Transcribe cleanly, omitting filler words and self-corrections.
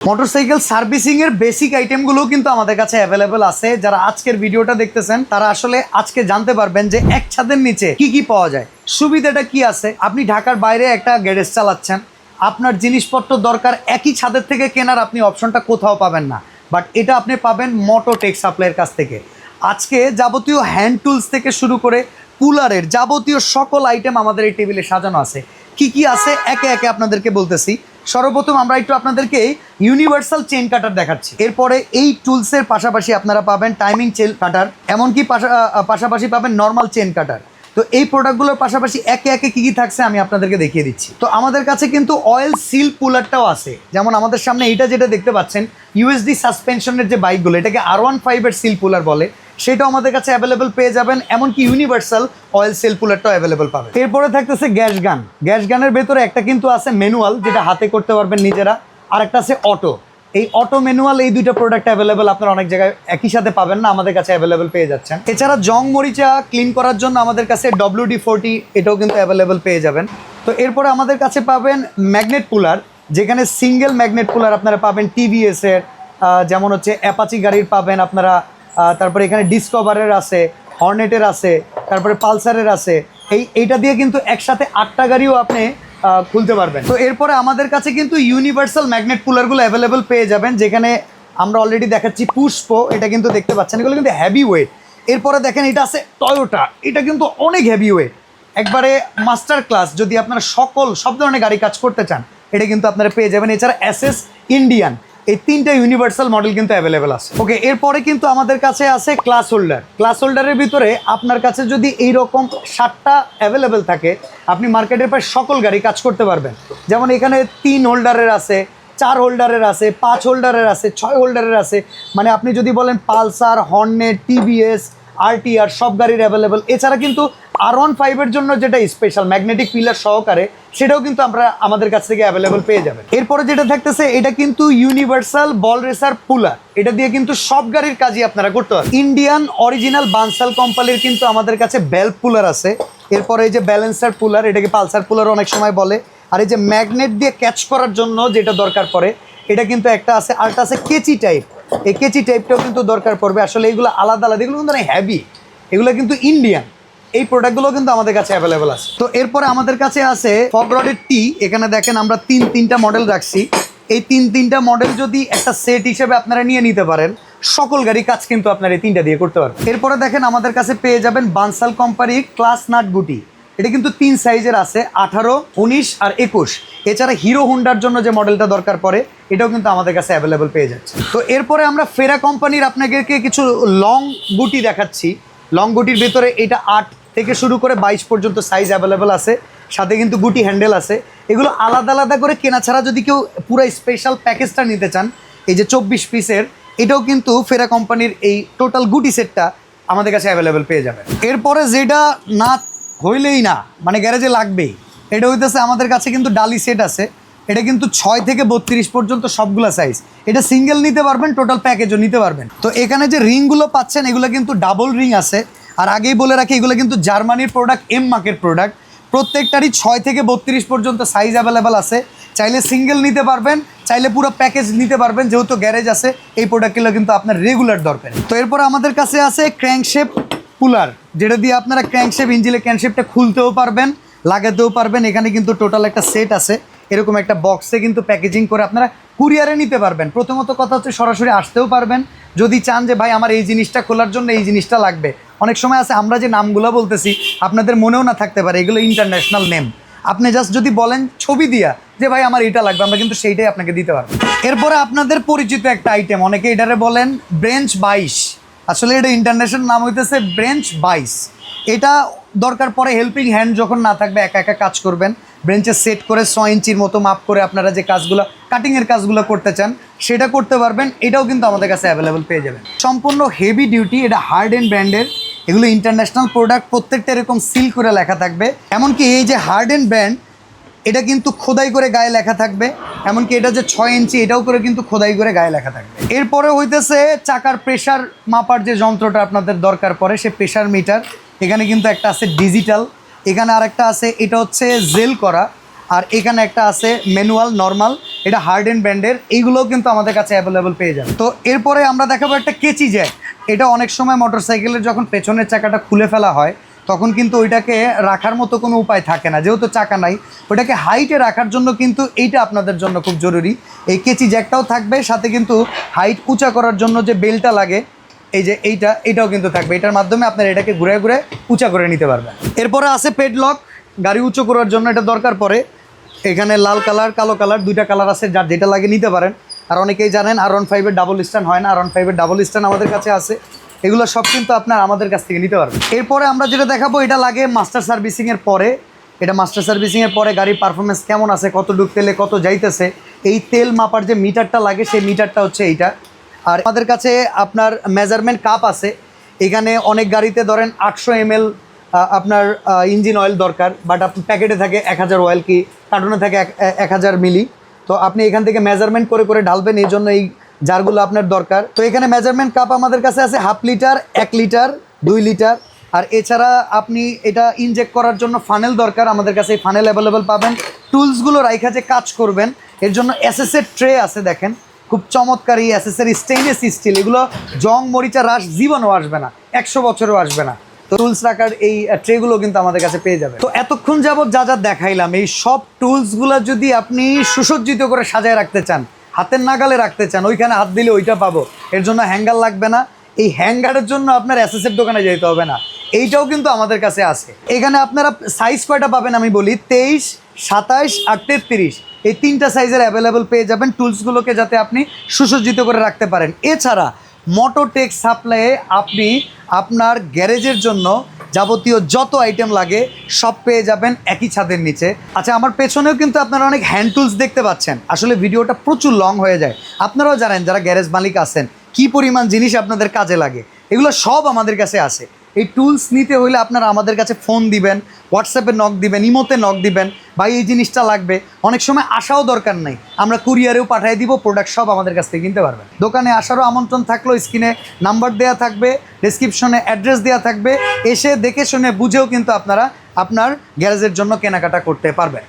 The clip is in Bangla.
মোটরসাইকেল সার্ভিসিং এর বেসিক আইটেমগুলো কিন্তু আমাদের কাছে অ্যাভেলেবেল আছে। যারা আজকের ভিডিওটা দেখতেছেন তারা আসলে আজকে জানতে পারবেন যে এক ছাদের নিচে কি কি পাওয়া যায়, সুবিধাটা কি আছে। আপনি ঢাকার বাইরে একটা গ্যারেজ চালাচ্ছেন, আপনার জিনিসপত্র দরকার একই ছাদের থেকে কেনার আপনি অপশনটা কোথাও পাবেন না, বাট এটা আপনি পাবেন মোটোটেক সাপ্লাইয়ের কাছ থেকে। আজকে যাবতীয় হ্যান্ড টুলস থেকে শুরু করে কুলারের যাবতীয় সকল আইটেম আমাদের এই টেবিলে সাজানো আছে। কি কি আছে একে একে আপনাদেরকে বলতেছি। সর্বপ্রথম আমরা একটু আপনাদেরকে ইউনিভার্সাল চেন কাটার দেখাচ্ছি। এরপরে এই টুলসের পাশাপাশি আপনারা পাবেন টাইমিং চেন কাটার, এমনকি পাশাপাশি পাবেন নর্মাল চেন কাটার। তো এই প্রোডাক্টগুলোর পাশাপাশি একে একে কী কী থাকছে আমি আপনাদেরকে দেখিয়ে দিচ্ছি। তো আমাদের কাছে কিন্তু অয়েল সিল পুলারটাও আছে। যেমন আমাদের সামনে এইটা যেটা দেখতে পাচ্ছেন ইউএসডি সাসপেনশনের যে বাইকগুলো, এটাকে R15 সিল পুলার বলে, সেটাও আমাদের কাছে অ্যাভেলেবেল পেয়ে যাবেন। এমনকি ইউনিভার্সাল অয়েল সেল পুলারটাও অ্যাভেলেবেল পাবেন। এরপরে থাকতেছে গ্যাস গান। গ্যাস গানের ভেতরে একটা কিন্তু আছে ম্যানুয়াল, যেটা হাতে করতে পারবেন নিজেরা, আর একটা আছে অটো। এই অটো ম্যানুয়াল এই দুইটা প্রোডাক্ট অ্যাভেলেবেল আপনারা অনেক জায়গায় একই সাথে পাবেন না, আমাদের কাছে অ্যাভেলেবেল পেয়ে যাচ্ছেন। এছাড়া জং মরিচা ক্লিন করার জন্য আমাদের কাছে WD-40 এটাও কিন্তু অ্যাভেলেবেল পেয়ে যাবেন। তো এরপরে আমাদের কাছে পাবেন ম্যাগনেট কুলার, যেখানে সিঙ্গেল ম্যাগনেট কুলার আপনারা পাবেন TVS এর, যেমন হচ্ছে অ্যাপাচি গাড়ির পাবেন আপনারা, তারপরে এখানে ডিসকভারের আছে, হর্নেটের আছে, তারপরে পালসারের আছে। এইটা দিয়ে কিন্তু একসাথে 8টা গাড়িও আপনি খুলতে পারবেন। তো এরপরে আমাদের কাছে কিন্তু ইউনিভার্সাল ম্যাগনেট কুলারগুলো অ্যাভেলেবেল পেয়ে যাবেন, যেখানে আমরা অলরেডি দেখাচ্ছি পুষ্প, এটা কিন্তু দেখতে পাচ্ছেন, এগুলো কিন্তু হেভি ওয়েট। এরপরে দেখেন এটা আছে টয়োটা, এটা কিন্তু অনেক হেভি ওয়েট, একবারে মাস্টার ক্লাস। যদি আপনারা সব ধরনের গাড়ি কাজ করতে চান, এটা কিন্তু আপনারা পেয়ে যাবেন। এছাড়া SS ইন্ডিয়ান, এই 3টা ইউনিভার্সাল মডেল কিন্তু অ্যাভেলেবেল আছে। ওকে, এরপরে কিন্তু আমাদের কাছে আছে ক্লাস হোল্ডার। ক্লাস হোল্ডারের ভিতরে আপনার কাছে যদি এইরকম 7টা অ্যাভেলেবেল থাকে, আপনি মার্কেটের প্রায় সকল গাড়ি কাজ করতে পারবেন। যেমন এখানে 3 হোল্ডারের আছে, 4 হোল্ডারের আছে, 5 হোল্ডারের আছে, 6 হোল্ডারের আছে। মানে আপনি যদি বলেন পালসার, হর্নেট, TVS, RTR সব গাড়ির অ্যাভেলেবেল। এছাড়া কিন্তু R15 জন্য যেটা স্পেশাল ম্যাগনেটিক পিলার সহকারে, সেটাও কিন্তু আমরা আমাদের কাছ থেকে অ্যাভেলেবেল পেয়ে যাবেন। এরপরে যেটা থাকতেছে এটা কিন্তু ইউনিভার্সাল বল রেসার পুলার, এটা দিয়ে কিন্তু সব গাড়ির কাজই আপনারা করতে পারেন। ইন্ডিয়ান অরিজিনাল বানসাল কোম্পানির কিন্তু আমাদের কাছে বেল পুলার আছে। এরপরে এই যে ব্যালেন্সার পুলার, এটাকে পালসার পুলার অনেক সময় বলে। আর এই যে ম্যাগনেট দিয়ে ক্যাচ করার জন্য যেটা দরকার পড়ে, এটা কিন্তু একটা আছে। আরেকটা আছে কেচি টাইপ, এই কেচি টাইপটাও কিন্তু দরকার পড়বে। আসলে এগুলো আলাদা আলাদা, এগুলো কিন্তু হেভি, এগুলো কিন্তু ইন্ডিয়ান। এই প্রোডাক্টগুলো কিন্তু আমাদের কাছে অ্যাভেলেবেল আছে। তো এরপরে আমাদের কাছে আছে ফগরডের টি। এখানে দেখেন আমরা তিনটা মডেল রাখছি। এই তিনটা মডেল যদি একটা সেট হিসেবে আপনারা নিয়ে নিতে পারেন, সকল গাড়ি কাজ কিন্তু আপনারা এই 3টা দিয়ে করতে পারবেন। এরপরে দেখেন আমাদের কাছে পেয়ে যাবেন বানসাল কোম্পানির ক্লাস নাট গুটি। এটা কিন্তু 3 সাইজের আছে, 18, 19 আর 21। এছাড়া হিরো হোন্ডার জন্য যে মডেলটা দরকার পড়ে, এটাও কিন্তু আমাদের কাছে অ্যাভেলেবেল পেয়ে যাচ্ছে। তো এরপরে আমরা ফেরা কোম্পানির আপনাদেরকে কিছু লং গুটি দেখাচ্ছি। লং গুটির ভিতরে এটা 8 থেকে শুরু করে 22 পর্যন্ত সাইজ অ্যাভেলেবেল আছে। সাথে কিন্তু গুটি হ্যান্ডেল আছে। এগুলো আলাদা আলাদা করে কেনা ছাড়া যদি কেউ পুরো স্পেশাল প্যাকেজটা নিতে চান, এই যে 24 পিসের, এটাও কিন্তু ফেরা কোম্পানির এই টোটাল গুটি সেটটা আমাদের কাছে অ্যাভেলেবেল পেয়ে যাবে। এরপরে যেটা না হইলেই না, মানে গ্যারেজে লাগবেই, এটা হইতেছে আমাদের কাছে কিন্তু ডালি সেট আছে। এটা কিন্তু 6 থেকে 32 পর্যন্ত সবগুলা সাইজ। এটা সিঙ্গেল নিতে পারবেন, টোটাল প্যাকেজও নিতে পারবেন। তো এখানে যে রিংগুলো পাচ্ছেন, এগুলো কিন্তু ডাবল রিং আছে। আর আগেই বলে রাখি, এগুলো কিন্তু জার্মানির প্রোডাক্ট, এম মার্কের প্রোডাক্ট। প্রত্যেকটারই 6 থেকে 32 পর্যন্ত সাইজ অ্যাভেলেবেল আছে। চাইলে সিঙ্গেল নিতে পারবেন, চাইলে পুরো প্যাকেজ নিতে পারবেন। যেহেতু গ্যারেজ আছে, এই প্রোডাক্টগুলো কিন্তু আপনার রেগুলার দরকার। তো এরপর আমাদের কাছে আছে ক্র্যাঙ্কশেপ পুলার, যেটা দিয়ে আপনারা ক্র্যাঙ্কশেপ ইঞ্জিনের ক্র্যাঙ্কশেপটা খুলতেও পারবেন, লাগাতেও পারবেন। এখানে কিন্তু টোটাল একটা সেট আছে, এরকম একটা বক্সে কিন্তু প্যাকেজিং করে আপনারা কুরিয়ারে নিতে পারবেন। প্রথমত কথা হচ্ছে সরাসরি আসতেও পারবেন। যদি চান যে ভাই আমার এই জিনিসটা খোলার জন্য এই জিনিসটা লাগবে, অনেক সময় আছে আমরা যে নামগুলো বলতেছি আপনাদের মনেও না থাকতে পারে, এগুলো ইন্টারন্যাশনাল নেম। আপনি জাস্ট যদি বলেন ছবি দিয়া যে ভাই আমার এটা লাগবে, আমরা কিন্তু সেইটাই আপনাকে দিতে পারবো। এরপরে আপনাদের পরিচিত একটা আইটেম, অনেকে এটারে বলেন ব্রেঞ্চ 22। আসলে এটা ইন্টারন্যাশনাল নাম হইতেছে ব্রেঞ্চ 22। এটা দরকার পরে হেল্পিং হ্যান্ড যখন না থাকবে, একা একা কাজ করবেন, ব্রেঞ্চে সেট করে 6 ইঞ্চির মতো মাপ করে আপনারা যে কাজগুলো, কাটিংয়ের কাজগুলো করতে চান, সেটা করতে পারবেন। এটাও কিন্তু আমাদের কাছে অ্যাভেলেবেল পেয়ে যাবেন। সম্পূর্ণ হেভি ডিউটি, এটা হার্ড অ্যান্ড ব্র্যান্ডের, এগুলো ইন্টারন্যাশনাল প্রোডাক্ট। প্রত্যেকটা এরকম সিল করে লেখা থাকবে। এমনকি এই যে হার্ড অ্যান্ড ব্র্যান্ড, এটা কিন্তু খোদাই করে গায়ে লেখা থাকবে। এমনকি এটা যে 6 ইঞ্চি, এটাও করে কিন্তু খোদাই করে গায়ে লেখা থাকবে। এরপরে হইতেছে চাকার প্রেশার মাপার যে যন্ত্রটা আপনাদের দরকার পড়ে, সে প্রেশার মিটার। এখানে কিন্তু একটা আছে ডিজিটাল, এখানে আরেকটা আছে, এটা হচ্ছে জেল করা। আর এখানে একটা আছে ম্যানুয়াল নর্মাল, এটা হার্ড অ্যান্ড ব্র্যান্ডের, এইগুলোও কিন্তু আমাদের কাছে অ্যাভেলেবল পেয়ে যাবে। তো এরপরে আমরা দেখাবো একটা কেচি জ্যাক। এটা অনেক সময় মোটরসাইকেলের যখন পেছনের চাকাটা খুলে ফেলা হয় তখন কিন্তু ওইটাকে রাখার মতো কোনো উপায় থাকে না, যেহেতু চাকা নাই, ওইটাকে হাইটে রাখার জন্য কিন্তু এইটা আপনাদের জন্য খুব জরুরি। এই কেচি জ্যাকটাও থাকবে, সাথে কিন্তু হাইট উঁচা করার জন্য যে বেলটা লাগে এই যে এইটাও কিন্তু থাকবে। এটার মাধ্যমে আপনারা এটাকে ঘুরে ঘুরে উঁচা করে নিতে পারবেন। এরপরে আছে পেডলক, গাড়ি উঁচু করার জন্য এটা দরকার পড়ে। এখানে লাল কালার কালো কালার দুইটা কালার আছে, যার যেটা লাগে নিতে পারেন। আর অনেকেই জানেন R15-এর ডাবল স্ট্যান্ড হয় না, R15-এর ডাবল স্ট্যান্ড আমাদের কাছে আছে। এগুলো সব কিন্তু আপনার আমাদের কাছ থেকে নিতে পারবেন। এরপরে আমরা যেটা দেখাবো এটা লাগে মাস্টার সার্ভিসিংয়ের পরে। এটা মাস্টার সার্ভিসিংয়ের পরে গাড়ির পারফরমেন্স কেমন আছে, কত ডুব তেলে কত যাইতেছে, এই তেল মাপার যে মিটারটা লাগে সেই মিটারটা হচ্ছে এইটা। আর আমাদের কাছে আপনার মেজারমেন্ট কাপ আছে। এখানে অনেক গাড়িতে ধরেন 800 ml আপনার ইঞ্জিন অয়েল দরকার, বাট আপনার প্যাকেটে থাকে 1000 অয়েল, কি কার্টুনে থাকে 1000 মিলি। তো আপনি এখান থেকে মেজারমেন্ট করে করে ঢালবেন, এই জন্য এই জারগুলো আপনার দরকার। তো এখানে মেজারমেন্ট কাপ আমাদের কাছে আছে 1/2 লিটার, 1 লিটার, 2 লিটার। আর এছাড়া আপনি এটা ইনজেক্ট করার জন্য ফানেল দরকার, আমাদের কাছে এই ফানেল অ্যাভেলেবেল পাবেন। টুলসগুলো রাইখা যে কাজ করবেন এর জন্য এসএসের ট্রে আছে, দেখেন খুব চমৎকার এই এসএসের স্টেইনলেস স্টিল। এগুলো জং মরিচা রাশ জীবনও আসবে না, 100 বছরও আসবে না। তো টুলস রাখার এই ট্রেগুলো কিন্তু আমাদের কাছে পেয়ে যাবে। তো এতক্ষণ যাবত যা যা দেখাইলাম, এই সব টুলসগুলো যদি আপনি সুসজ্জিত করে সাজায় রাখতে চান, হাতের নাগালে রাখতে চান, ওইখানে হাত দিলে ওইটা পাবো, এর জন্য হ্যাঙ্গার লাগবে না। এই হ্যাঙ্গারের জন্য আপনার এসএসের দোকানে যেতে হবে না, এইটাও কিন্তু আমাদের কাছে আছে। এখানে আপনারা সাইজ কয়টা পাবেন আমি বলি, 23, 27 আর 33, এই 3টা সাইজের অ্যাভেলেবল পেয়ে যাবেন টুলসগুলোকে, যাতে আপনি সুসজ্জিত করে রাখতে পারেন। এছাড়া মোটরটেক সাপ্লাইয়ে আপনি আপনার গ্যারেজের জন্য যাবতীয় যত আইটেম লাগে সব পেয়ে যাবেন একই ছাদের নিচে। আচ্ছা, আমার পেছনেও কিন্তু আপনারা অনেক হ্যান্ড টুলস দেখতে পাচ্ছেন। আসলে ভিডিওটা প্রচুর লং হয়ে যায়, আপনারাও জানেন যারা গ্যারেজ মালিক আছেন কি পরিমাণ জিনিস আপনাদের কাজে লাগে, এগুলো সব আমাদের কাছে আছে। এই টুলস নিতে হলে আপনারা আমাদের কাছে ফোন দিবেন, হোয়াটসঅ্যাপে নক দিবেন, ইমোতে নক দিবেন, ভাই এই জিনিসটা লাগবে। অনেক সময় আসাও দরকার নাই, আমরা কুরিয়ারেও পাঠিয়ে দিব, প্রোডাক্ট সব আমাদের কাছ থেকে কিনতে পারবেন। দোকানে আসারও আমন্ত্রণ থাকলো, স্ক্রিনে নাম্বার দেওয়া থাকবে, ডেসক্রিপশনে অ্যাড্রেস দেওয়া থাকবে, এসে দেখে শুনে বুঝেও কিন্তু আপনারা আপনার গ্যারেজের জন্য কেনাকাটা করতে পারবেন।